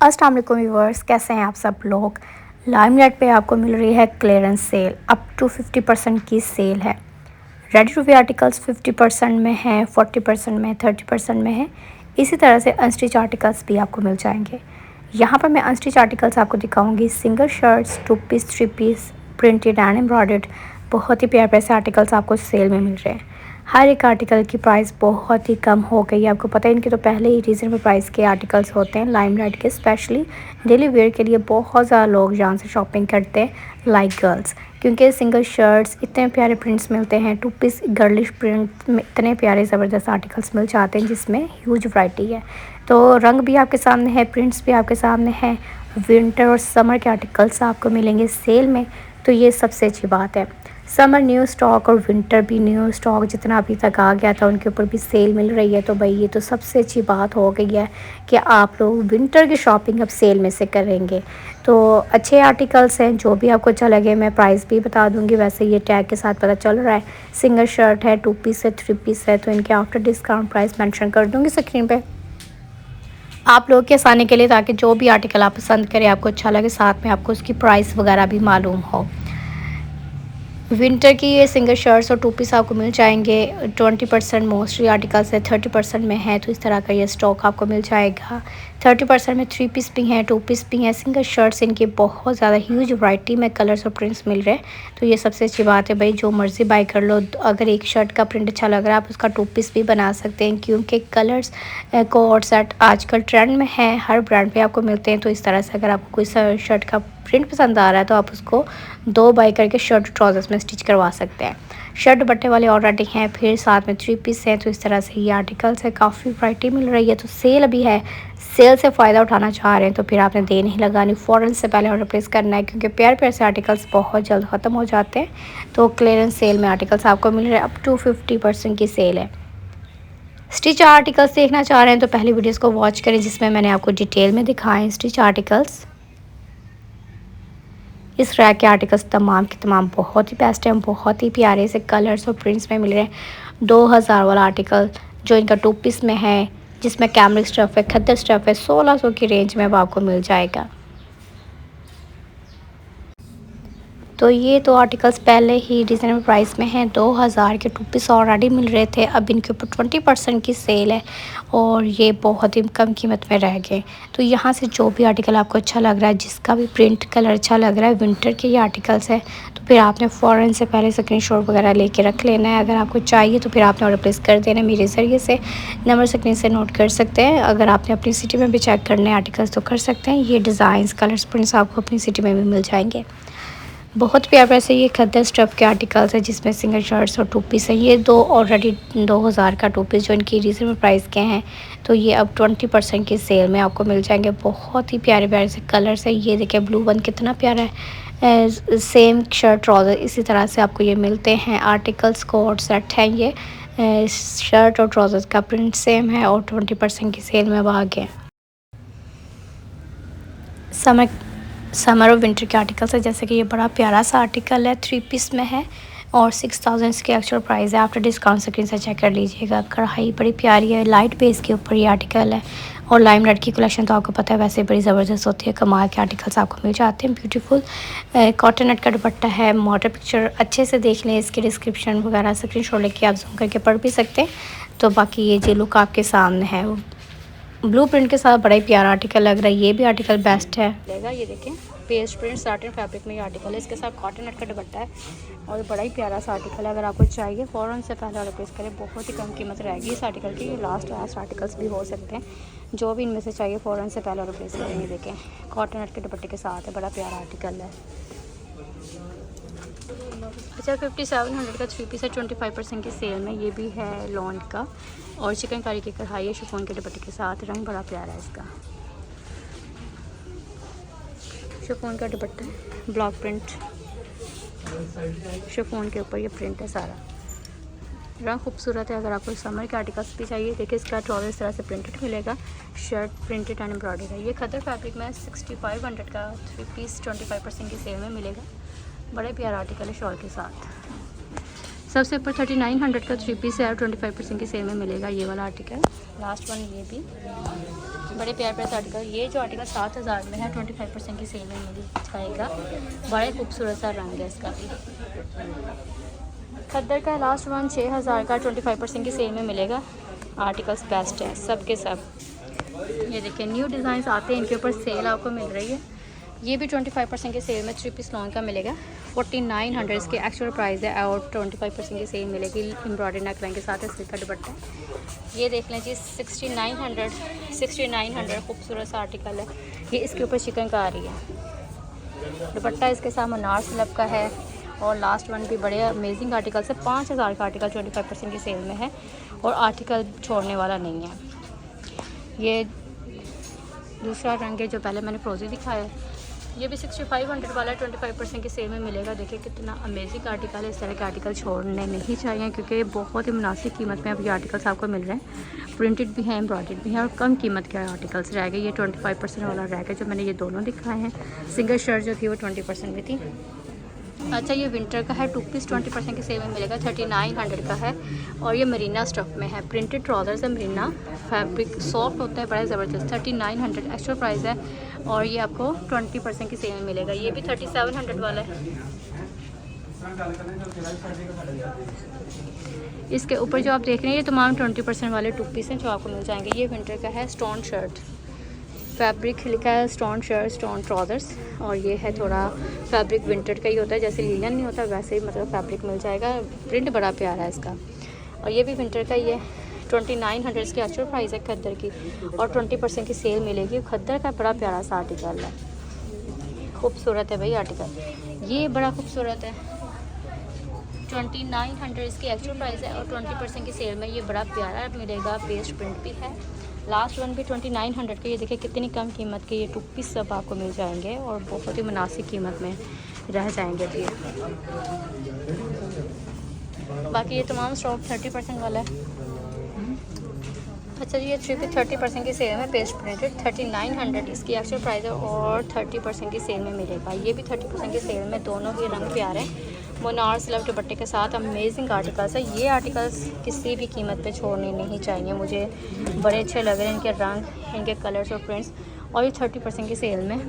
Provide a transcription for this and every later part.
अस्सलाम वालेकुम व्यूअर्स, कैसे हैं आप सब लोग। लाइमलाइट पे आपको मिल रही है क्लियरेंस सेल, अप टू 50% की सेल है। रेडी टू वेयर आर्टिकल्स 50% में है, 40% में, 30% में है। इसी तरह से अनस्टिच आर्टिकल्स भी आपको मिल जाएंगे। यहाँ पर मैं अनस्टिच आर्टिकल्स आपको दिखाऊंगी, single shirts, 2 piece, 3 piece, printed and embroidered. बहुत ही प्यारे प्यारे से आर्टिकल्स आपको सेल में मिल रहे हैं। हर एक आर्टिकल की प्राइस बहुत ही कम हो गई है। आपको पता है इनके तो पहले ही रीज़नेबल प्राइस के आर्टिकल्स होते हैं। लाइमलाइट के स्पेशली डेली वेयर के लिए बहुत ज़्यादा लोग यहाँ से शॉपिंग करते हैं, लाइक गर्ल्स, क्योंकि सिंगल शर्ट्स इतने प्यारे प्रिंट्स मिलते हैं। 2 पीस गर्लिश प्रिंट में इतने प्यारे ज़बरदस्त आर्टिकल्स मिल जाते हैं जिसमें ह्यूज वैरायटी है। तो रंग भी आपके सामने है, प्रिंट्स भी आपके सामने हैं। विंटर और समर के आर्टिकल्स आपको मिलेंगे सेल में, तो ये सबसे अच्छी बात है। समर न्यू स्टॉक और विंटर भी न्यू स्टॉक जितना अभी तक आ गया था उनके ऊपर भी सेल मिल रही है। तो भाई ये तो सबसे अच्छी बात हो गई है कि आप लोग विंटर की शॉपिंग अब सेल में से करेंगे। तो अच्छे आर्टिकल्स हैं, जो भी आपको अच्छा लगे। मैं प्राइस भी बता दूंगी, वैसे ये टैग के साथ पता चल रहा है। सिंगल शर्ट है, 2 पीस है, 3 पीस है, तो इनके आफ्टर डिस्काउंट प्राइस मेंशन कर दूंगी स्क्रीन पे आप लोग के आसानी के लिए, ताकि जो भी आर्टिकल आप पसंद करें, आपको अच्छा लगे, साथ में आपको उसकी प्राइस वगैरह भी मालूम हो। विंटर की ये सिंगल शर्ट्स और 2 पीस आपको मिल जाएंगे। 20% मोस्टली आर्टिकल्स है, 30% में है, तो इस तरह का ये स्टॉक आपको मिल जाएगा। 30% में 3 पीस भी हैं, 2 पीस भी हैं। सिंगल शर्ट्स इनकी बहुत ज़्यादा ह्यूज वैरायटी में कलर्स और प्रिंट्स मिल रहे हैं, तो ये सबसे अच्छी बात है। भाई जो मर्ज़ी बाय कर लो। अगर एक शर्ट का प्रिंट अच्छा लग रहा है, आप उसका 2 पीस भी बना सकते हैं, क्योंकि कलर्स कोड सेट आजकल ट्रेंड में है, हर ब्रांड पे आपको मिलते हैं। तो इस तरह से अगर आपको कोई शर्ट का प्रिंट पसंद आ रहा है, तो आप उसको 2 बाय करके शर्ट ट्राउजर्स में स्टिच करवा सकते हैं। शर्ट बट्टे वाले ऑलरेडी हैं, फिर साथ में 3 पीस हैं। तो इस तरह से ये आर्टिकल्स है, काफ़ी वैरायटी मिल रही है। तो सेल अभी है, सेल से फ़ायदा उठाना चाह रहे हैं तो फिर आपने देर नहीं लगानी, फ़ौरन से पहले ऑर्डर प्लेस करना है, क्योंकि प्यार प्यार से आर्टिकल्स बहुत जल्द ख़त्म हो जाते हैं। तो क्लियरेंस सेल में आर्टिकल्स आपको मिल रहे हैं, अप टू 50% की सेल है। स्टिच आर्टिकल्स देखना चाह रहे हैं तो पहली वीडियोज़ को वॉच करें, जिसमें मैंने आपको डिटेल में दिखाएँ स्टिच आर्टिकल्स। इस रैक के आर्टिकल्स तमाम के तमाम बहुत ही बेस्ट हैं, बहुत ही प्यारे से कलर्स और प्रिंट्स में मिल रहे हैं। 2000 वाला आर्टिकल जो इनका 2 पीस में है, जिसमें कैमरिक स्टफ़ है, खद्दर स्टफ़ है, 1600 की रेंज में अब आपको मिल जाएगा। तो ये तो आर्टिकल्स पहले ही रीज़नेबल प्राइस में हैं। 2000 के 2 पीस ऑलरेडी मिल रहे थे, अब इनके ऊपर 20% की सेल है और ये बहुत ही कम कीमत में रह गए। तो यहाँ से जो भी आर्टिकल आपको अच्छा लग रहा है, जिसका भी प्रिंट कलर अच्छा लग रहा है, विंटर के ये आर्टिकल्स है, तो फिर आपने फ़ौरन से पहले स्क्रीनशॉट वगैरह लेके रख लेना है। अगर आपको चाहिए तो फिर आपने ऑर्डर प्लेस कर देना है मेरे ज़रिए से। नंबर स्क्रीन से नोट कर सकते हैं। अगर आपने अपनी सिटी में भी चेक करने आर्टिकल्स तो कर सकते हैं। ये डिज़ाइंस, कलर्स, प्रिंट्स आपको अपनी सिटी में भी मिल जाएंगे। बहुत प्यारे से ये खद्दर स्टफ़ के आर्टिकल्स है, जिसमें सिंगल शर्ट्स और 2 पीस है। ये दो ऑलरेडी 2000 का 2 पीस जो इनकी रीज़नेबल प्राइस के हैं, तो ये अब 20% की सेल में आपको मिल जाएंगे। बहुत ही प्यारे प्यारे से कलर्स है। ये देखिए ब्लू वन कितना प्यारा है। सेम शर्ट ट्राउज़र इसी तरह से आपको ये मिलते हैं। आर्टिकल्स कोड सेट हैं ये। शर्ट और ट्राउज़र्स का प्रिंट सेम है और 20% की सेल में अब आ गए। समर और विंटर के आर्टिकल्स है, जैसे कि ये बड़ा प्यारा सा आर्टिकल है, 3 पीस में है और 6000 इसकी एक्चुअल प्राइस है। आफ्टर डिस्काउंट स्क्रीन से चेक कर लीजिएगा। कढ़ाई बड़ी प्यारी है, लाइट बेस के ऊपर ये आर्टिकल है। और लाइमलाइट की कलेक्शन तो आपको पता है वैसे बड़ी ज़बरदस्त होती है, कमाल के आर्टिकल्स आपको मिल जाते हैं। ब्यूटीफुल कॉटन नेट का दुपट्टा है। मॉडल पिक्चर अच्छे से देख लें, इसकी डिस्क्रिप्शन वगैरह स्क्रीनशॉट लेके आप जूम करके पढ़ भी सकते हैं। तो बाकी ये जो लुक आपके सामने है, ब्लू प्रिंट के साथ बड़ा ही प्यारा आर्टिकल लग रहा है। ये भी आर्टिकल बेस्ट है। ये देखें पेस्ट प्रिंट साटन फैब्रिक में ये आर्टिकल है, इसके साथ कॉटन नेट का दुपट्टा है और बड़ा ही प्यारा सा आर्टिकल है। अगर आपको चाहिए फ़ौरन से पहले ऑर्डर प्लेस करें, बहुत ही कम कीमत रहेगी इस आर्टिकल की। ये लास्ट आर्टिकल्स भी हो सकते हैं, जो भी इनमें से चाहिए फ़ौरन से पहले ऑर्डर प्लेस करेंगे। देखें कॉटन नेट के दुपट्टे के साथ है, बड़ा प्यारा आर्टिकल है। अच्छा 5700 का 3 पीस है, 25% की सेल में। ये भी है लॉन्ड का और चिकनकारी की कढ़ाई है, शिफॉन के दुपट्टे के साथ। रंग बड़ा प्यारा है इसका, शिफॉन का दुपट्टा है, ब्लॉक प्रिंट शिफॉन के ऊपर ये प्रिंट है सारा। रंग खूबसूरत है। अगर आपको समर के आर्टिकल्स भी चाहिए, देखिए इसका ट्राउज़र इस तरह से प्रिंटेड मिलेगा, शर्ट प्रिंटेड एंड एम्ब्रॉयडर्ड है। ये खद्दर फैब्रिक में 6500 का 3 पीस 25% की सेल में मिलेगा। बड़े प्यारा आर्टिकल है शॉल के साथ। सबसे ऊपर 3900 का 3 पीस है और 25% की सेल में मिलेगा ये वाला आर्टिकल। लास्ट वन ये भी बड़े प्यारे प्यारे आर्टिकल। ये जो आर्टिकल 7,000 में है 25% की सेल में मिल जाएगा। बड़े खूबसूरत सा रंग है इसका भी। खद्दर का लास्ट वन 6,000 का 25% की सेल में मिलेगा। आर्टिकल्स बेस्ट है सब के सब। ये देखिए न्यू डिज़ाइन आते हैं, इनके ऊपर सेल आपको मिल रही है। ये भी 25% के सेल में 3 पीस लॉन्ग का मिलेगा। 4900 इसकी एक्चुअल प्राइस है और 25% की सेल मिलेगी। एम्ब्रॉयडरी नेक लाइन के साथ इसके का दुपट्टा है। ये देख लें जी 6900 खूबसूरत सा आर्टिकल है। ये इसके ऊपर चिकन का आ रही है। दुपट्टा इसके साथ मनार स्लब का है। और लास्ट वन भी बड़े अमेजिंग आर्टिकल से 5000 का आर्टिकल 25% की सेल में है और आर्टिकल छोड़ने वाला नहीं है। ये दूसरा रंग है जो पहले मैंने फ्रोजी दिखाया। ये भी 6500 वाला 25% की सेल में मिलेगा। देखिए कितना अमेजिंग आर्टिकल है। इस तरह के आर्टिकल छोड़ने नहीं चाहिए क्योंकि बहुत ही मुनासिब कीमत में अब ये आर्टिकल्स आपको मिल रहे हैं। प्रिंटेड भी हैं, एम्ब्रॉयडर्ड भी हैं और कम कीमत के आर्टिकल्स रह गए। ये 25% वाला रह गया जो मैंने ये दोनों दिखाए हैं। सिंगल शर्ट जो थी वो 20% में थी। अच्छा ये विंटर का है 2 पीस 20% की सेल में मिलेगा। 3900 का है और ये मरीना स्टफ में है। प्रिंटेड ट्राउजर्स है, मरीना फैब्रिक सॉफ्ट होता है, बड़ा ज़बरदस्त। 3900 एक्चुअल प्राइस है और ये आपको 20% की सेल में मिलेगा। ये भी 3700 वाला है। इसके ऊपर जो आप देख रहे हैं ये तमाम 20% वाले 2 पीस हैं जो आपको मिल जाएंगे। ये विंटर का है स्टोन शर्ट, फैब्रिक लिखा है स्टोन शर्ट स्टोन ट्राउजर्स। और ये है थोड़ा फैब्रिक विंटर का ही होता है, जैसे लीलन नहीं होता वैसे ही मतलब फैब्रिक मिल जाएगा। प्रिंट बड़ा प्यारा है इसका। और ये भी विंटर का ही है। 2900 की एक्चुअल प्राइस है खद्दर की और 20% की सेल मिलेगी। खद्दर का बड़ा प्यारा सा आर्टिकल है, खूबसूरत है भाई आर्टिकल। ये बड़ा खूबसूरत है। 2900 इसकी एक्चुअल प्राइस है और 20% की सेल में ये बड़ा प्यारा मिलेगा। पेस्ट प्रिंट भी है। लास्ट वन भी 2900 के। ये देखिए कितनी कम कीमत के ये 2 पीस सब आपको मिल जाएंगे और बहुत ही मुनासिब कीमत में रह जाएंगे भी। बाकी ये तमाम स्टॉक 30% वाला है। अच्छा जी ये 3 पीस 30% की सेल में पेस्ट प्रिंटेड 3900 इसकी एक्चुअल प्राइस है और 30% की सेल में मिलेगा। ये भी 30% की सेल में, दोनों ही रंग प्यारे हैं। मोनार स्लव दुपट्टे के साथ अमेजिंग आर्टिकल्स है। ये आर्टिकल्स किसी भी कीमत पे छोड़ने नहीं चाहिए। मुझे बड़े अच्छे लग रहे हैं इनके रंग, इनके कलर्स और प्रिंट्स। और ये 30% की सेल में।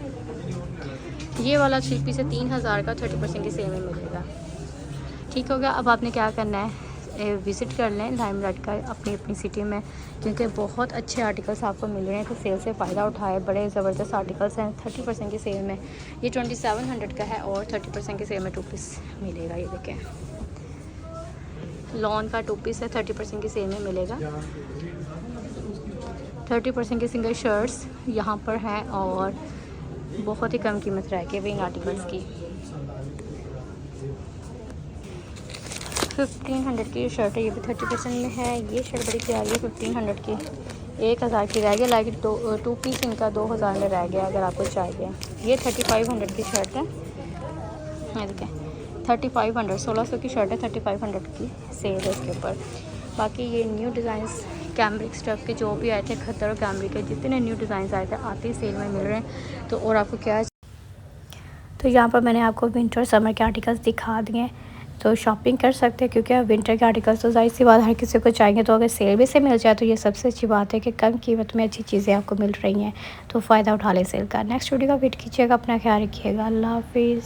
ये वाला 3 पीस है 3000 का 30% की सेल में मिलेगा। ठीक हो गया। अब आपने क्या करना है, विज़िट कर लें लाइमलाइट का अपनी अपनी सिटी में क्योंकि बहुत अच्छे आर्टिकल्स आपको मिल रहे हैं। तो सेल से फ़ायदा उठाए। बड़े ज़बरदस्त आर्टिकल्स हैं 30% की सेल में। ये 2700 का है और 30% की सेल में 2 पीस मिलेगा। ये देखें लॉन का 2 पीस है 30% की सेल में मिलेगा। 30% की सिंगल शर्ट्स यहाँ पर हैं और बहुत ही कम कीमत रह गई इन आर्टिकल्स की। 1500 की शर्ट है। ये भी 30% में है। ये शर्ट बड़ी प्यारी है 1500 की। 1000 की रह गई। लाइक 2 पीस इनका 2000 में रह गया अगर आपको चाहिए। ये 3500 की शर्ट है। ये देखें 3500 1600 की शर्ट है। 3500 की सेल है इसके ऊपर। बाकी ये न्यू डिज़ाइंस कैमरिक स्टफ़ के जो भी आए थे खद्दर और कैमरिक के जितने न्यू डिज़ाइंस आए थे आते ही सेल में मिल रहे हैं। तो और आपको क्या है, तो यहाँ पर मैंने आपको विंटर और समर के आर्टिकल्स दिखा दिए हैं। तो शॉपिंग कर सकते हैं क्योंकि अब विंटर के आर्टिकल्स तो ज़ाहिर सी बात हर किसी को चाहिए। तो अगर सेल भी से मिल जाए तो ये सबसे अच्छी बात है कि कम कीमत में अच्छी चीज़ें आपको मिल रही हैं। तो फ़ायदा उठा लें सेल का। नेक्स्ट वीडियो का वेट कीजिएगा। अपना ख्याल रखिएगा। अल्लाह हाफिज़।